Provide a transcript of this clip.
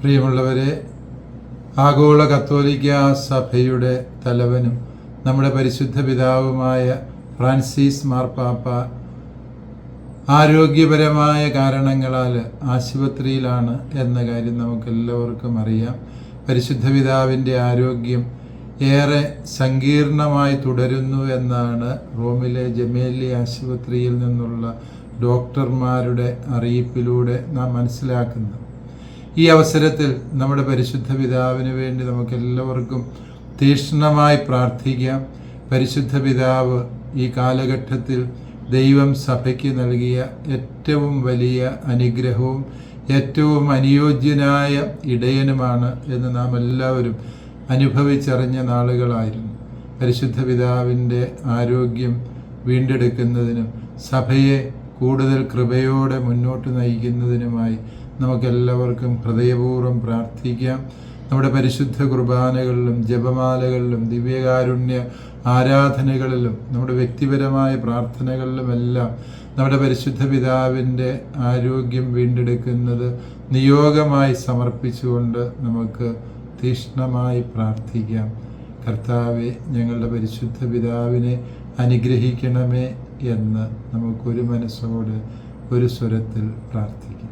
പ്രിയമുള്ളവരെ, ആഗോള കത്തോലിക്ക സഭയുടെ തലവനും നമ്മുടെ പരിശുദ്ധ പിതാവുമായ ഫ്രാൻസിസ് മാർപ്പാപ്പ ആരോഗ്യപരമായ കാരണങ്ങളാൽ ആശുപത്രിയിലാണ് എന്ന കാര്യം നമുക്കെല്ലാവർക്കും അറിയാം. പരിശുദ്ധ പിതാവിൻ്റെ ആരോഗ്യം ഏറെ സങ്കീർണമായി തുടരുന്നു എന്നാണ് റോമിലെ ജമേലി ആശുപത്രിയിൽ നിന്നുള്ള ഡോക്ടർമാരുടെ അറിയിപ്പിലൂടെ നാം മനസ്സിലാക്കുന്നത്. ഈ അവസരത്തിൽ നമ്മുടെ പരിശുദ്ധ പിതാവിന് വേണ്ടി നമുക്കെല്ലാവർക്കും തീക്ഷ്ണമായി പ്രാർത്ഥിക്കാം. പരിശുദ്ധ പിതാവ് ഈ കാലഘട്ടത്തിൽ ദൈവം സഭയ്ക്ക് നൽകിയ ഏറ്റവും വലിയ അനുഗ്രഹവും ഏറ്റവും അനുയോജ്യനായ ഇടയനുമാണ് എന്ന് നാം എല്ലാവരും അനുഭവിച്ചറിഞ്ഞ നാളുകളായിരുന്നു. പരിശുദ്ധ പിതാവിൻ്റെ ആരോഗ്യം വീണ്ടെടുക്കുന്നതിനും സഭയെ കൂടുതൽ കൃപയോടെ മുന്നോട്ട് നയിക്കുന്നതിനുമായി നമുക്കെല്ലാവർക്കും ഹൃദയപൂർവ്വം പ്രാർത്ഥിക്കാം. നമ്മുടെ പരിശുദ്ധ കുർബാനകളിലും ജപമാലകളിലും ദിവ്യകാരുണ്യ ആരാധനകളിലും നമ്മുടെ വ്യക്തിപരമായ പ്രാർത്ഥനകളിലുമെല്ലാം നമ്മുടെ പരിശുദ്ധ പിതാവിൻ്റെ ആരോഗ്യം വീണ്ടെടുക്കുന്നത് നിയോഗമായി സമർപ്പിച്ചുകൊണ്ട് നമുക്ക് തീക്ഷ്ണമായി പ്രാർത്ഥിക്കാം. കർത്താവെ, ഞങ്ങളുടെ പരിശുദ്ധ പിതാവിനെ അനുഗ്രഹിക്കണമേ എന്ന് നമുക്കൊരു മനസ്സോട് ഒരു സ്വരത്തിൽ പ്രാർത്ഥിക്കാം.